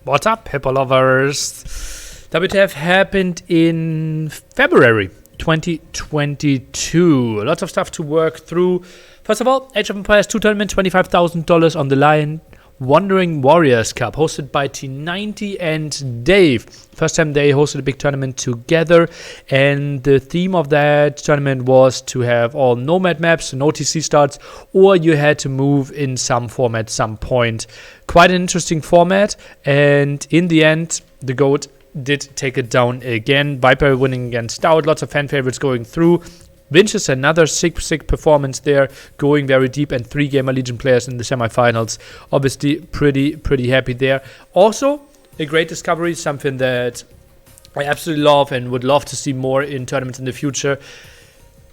What's up, Hippo lovers? WTF happened in February 2022. Lots of stuff to work through. First of all, Age of Empires 2 tournament, $25,000 on the line. Wandering Warriors Cup, hosted by T90 and Dave. First time they hosted a big tournament together, and the theme of that tournament was to have all Nomad maps and OTC starts, or you had to move in some format at some point. Quite an interesting format, and in the end, the GOAT did take it down again. Viper winning against Stout, lots of fan favorites going through. Vinches, another sick performance there, going very deep, and 3 Gamer Legion players in the semifinals. Obviously, pretty happy there. Also, a great discovery, something that I absolutely love and would love to see more in tournaments in the future.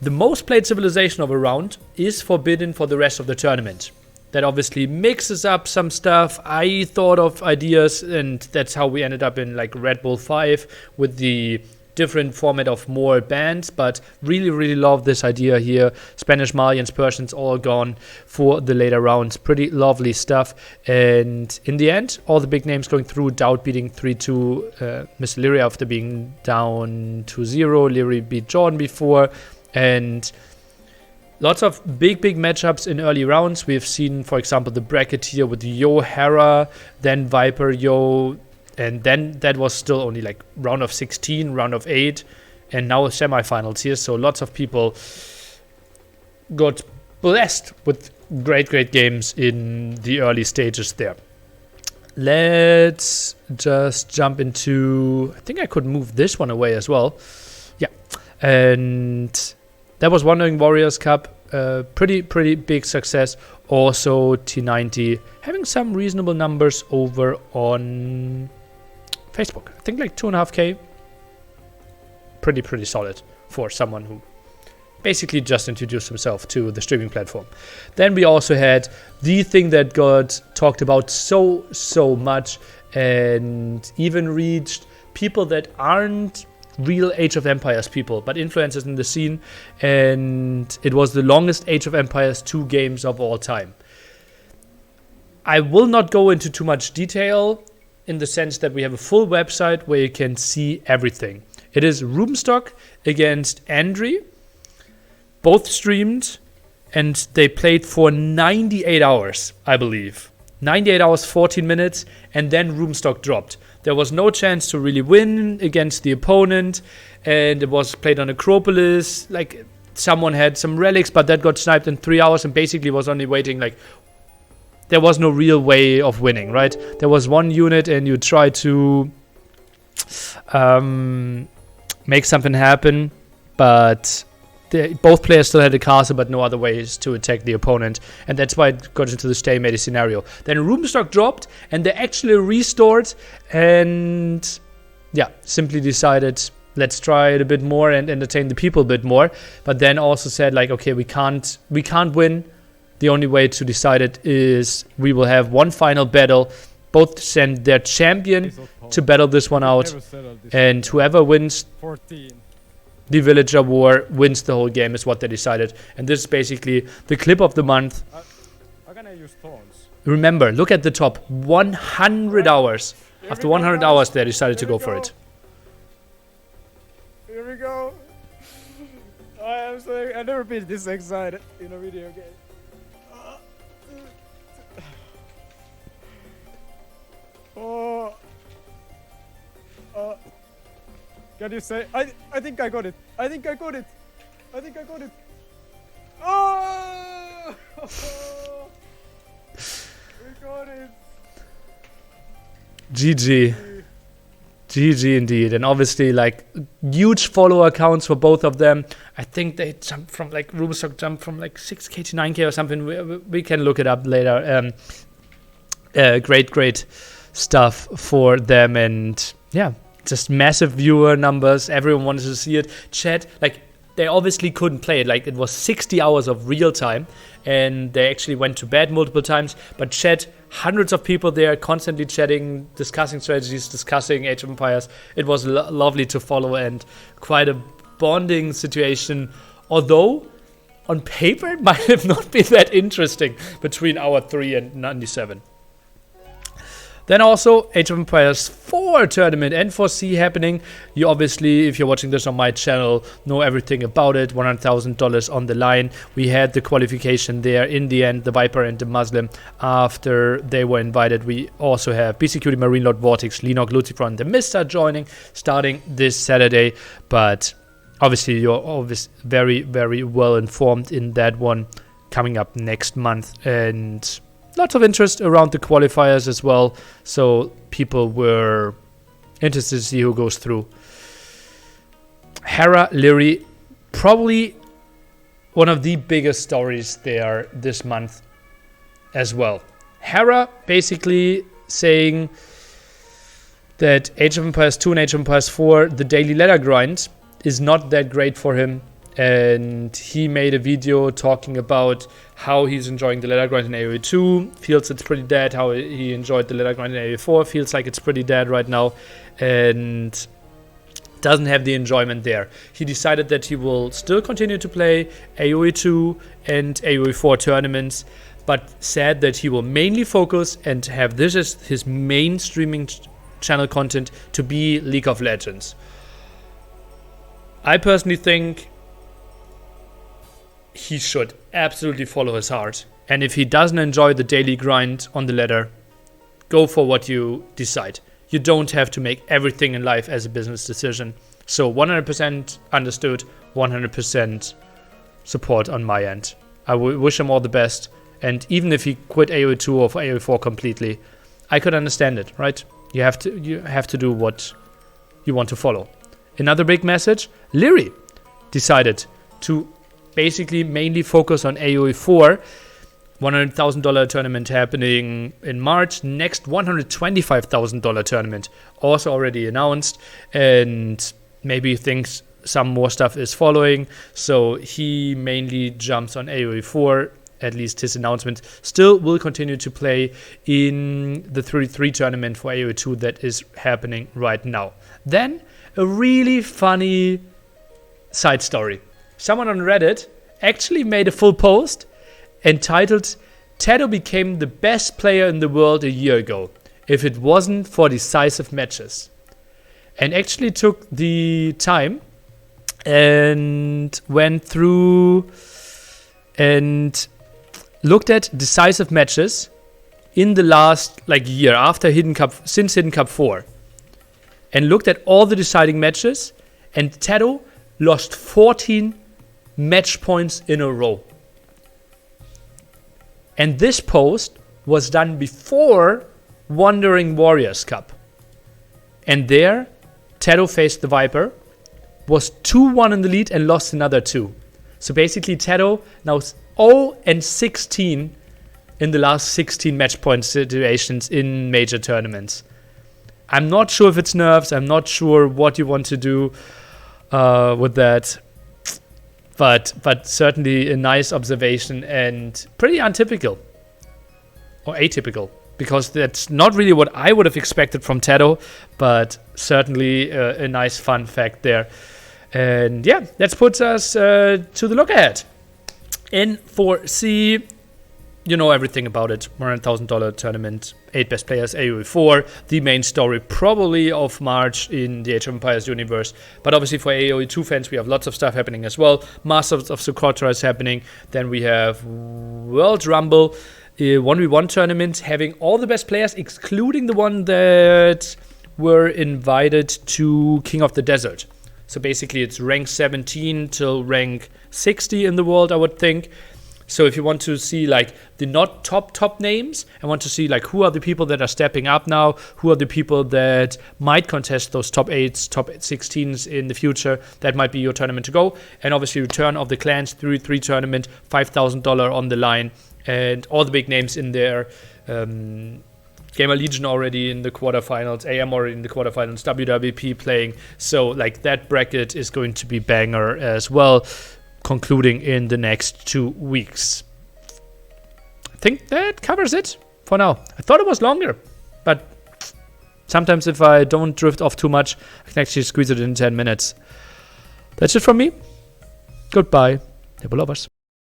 The most played civilization of a round is forbidden for the rest of the tournament. That obviously mixes up some stuff. I thought of ideas, and that's how we ended up in like Red Bull 5 with the different format of more bands, but really love this idea here. Spanish, Malians, Persians all gone for the later rounds. Pretty lovely stuff. And in the end, all the big names going through. Dowd beating 3-2 Miss Liereyy after being down 2-0. Liereyy beat Jordan before. And lots of big matchups in early rounds. We've seen, for example, the bracket here with Yo Hera, then Viper Yo, and then that was still only like round of 16, round of 8, and now semifinals here. So lots of people got blessed with great games in the early stages there. Let's just jump into, I think I could move this one away as well. Yeah, and that was Wandering Warriors Cup. Pretty big success. Also T90 having some reasonable numbers over on Facebook. I think like 2.5K. Pretty solid for someone who basically just introduced himself to the streaming platform. Then we also had the thing that got talked about so much and even reached people that aren't real Age of Empires people, but influencers in the scene, and it was the longest Age of Empires 2 games of all time. I will not go into too much detail in the sense that we have a full website where you can see everything. It is Roomstock against Andri, both streamed, and they played for 98 hours, I believe. 98 hours, 14 minutes, and then Roomstock dropped. There was no chance to really win against the opponent, and it was played on Acropolis. Like, someone had some relics, but that got sniped in 3 hours and basically was only waiting. Like, there was no real way of winning, right? There was one unit and you try to make something happen, but both players still had a castle, but no other ways to attack the opponent, and that's why it got into the stalemate scenario. Then Roomstock dropped, and they actually restored, and yeah, simply decided, let's try it a bit more and entertain the people a bit more. But then also said, like, okay, we can't win. The only way to decide it is we will have one final battle. Both send their champion to battle this one out, and whoever wins 14. the Villager War wins the whole game is what they decided. And this is basically the clip of the month. I'm gonna use thorns. Remember, look at the top. 100 hours. After 100 hours, they decided to go for it. Here we go. I've never been this excited in a video game. Can you say? I think I got it. I think I got it. Oh! We got it. GG indeed. And obviously, like, huge follower counts for both of them. I think they jumped from, like, Roomstock jumped from like 6K to 9K or something. We can look it up later. Great stuff for them, and yeah, just massive viewer numbers. Everyone wanted to see it. Chat, like, they obviously couldn't play it. Like, it was 60 hours of real time, and they actually went to bed multiple times. But chat, hundreds of people there constantly chatting, discussing strategies, discussing Age of Empires. It was lovely to follow and quite a bonding situation. Although, on paper, it might have not been that interesting between hour 3 and 97. Then also Age of Empires 4 tournament, N4C happening. You obviously, if you're watching this on my channel, know everything about it. $100,000 on the line. We had the qualification there. In the end, the Viper and the Muslim, after they were invited, we also have BCQD, Marine Lord, Vortex, Lenok, Lucifer, and the Mister joining, starting this Saturday. But obviously, you're very, very well informed in that one coming up next month. And lots of interest around the qualifiers as well, so people were interested to see who goes through. Hera&Liereyy, probably one of the biggest stories there this month as well. Hera basically saying that Age of Empires 2 and Age of Empires 4, the daily ladder grind, is not that great for him. And he made a video talking about how he's enjoying the ladder grind in AoE 2, feels it's pretty dead, how he enjoyed the ladder grind in AoE 4, feels like it's pretty dead right now, and doesn't have the enjoyment there. He decided that he will still continue to play AoE 2 and AoE 4 tournaments, but said that he will mainly focus and have this as his main streaming channel content to be League of Legends. I personally think he should absolutely follow his heart. And if he doesn't enjoy the daily grind on the ladder, go for what you decide. You don't have to make everything in life as a business decision. So 100% understood, 100% support on my end. I wish him all the best. And even if he quit AoE 2 or AoE 4 completely, I could understand it, right? You have to do what you want to follow. Another big message, Liereyy decided to basically mainly focus on AoE 4. $100,000 tournament happening in March. Next $125,000 tournament also already announced, and maybe thinks some more stuff is following. So he mainly jumps on AoE 4, at least his announcement. Still will continue to play in the 33 tournament for AoE 2 that is happening right now. Then a really funny side story. Someone on Reddit actually made a full post entitled "TaToH became the best player in the world a year ago if it wasn't for decisive matches," and actually took the time and went through and looked at decisive matches in the last year after since Hidden Cup 4, and looked at all the deciding matches, and TaToH lost 14 match points in a row. And this post was done before Wandering Warriors Cup. And there, TaToH faced the Viper, was 2-1 in the lead and lost another 2. So basically TaToH now 0-16 in the last 16 match point situations in major tournaments. I'm not sure if it's nerves, I'm not sure what you want to do with that. But certainly a nice observation and pretty untypical or atypical, because that's not really what I would have expected from TaToH, but certainly a nice fun fact there. And yeah, that puts us to the look ahead. N4C, you know everything about it. $100,000 tournament, 8 best players, AoE 4, the main story probably of March in the Age of Empires universe. But obviously for AoE 2 fans, we have lots of stuff happening as well. Masters of Socotra is happening. Then we have World Rumble, a 1v1 tournament, having all the best players, excluding the one that were invited to King of the Desert. So basically it's rank 17 till rank 60 in the world, I would think. So if you want to see the not top names, and want to see who are the people that are stepping up now, who are the people that might contest those top 8s, top 16s in the future, that might be your tournament to go. And obviously Return of the Clans 3 tournament, $5,000 on the line, and all the big names in there. Gamer Legion already in the quarterfinals, AM already in the quarterfinals, WWP playing. So that bracket is going to be banger as well, concluding in the next 2 weeks. I think that covers it for now. I thought it was longer, but sometimes if I don't drift off too much, I can actually squeeze it in 10 minutes. That's it from me. Goodbye. Table lovers.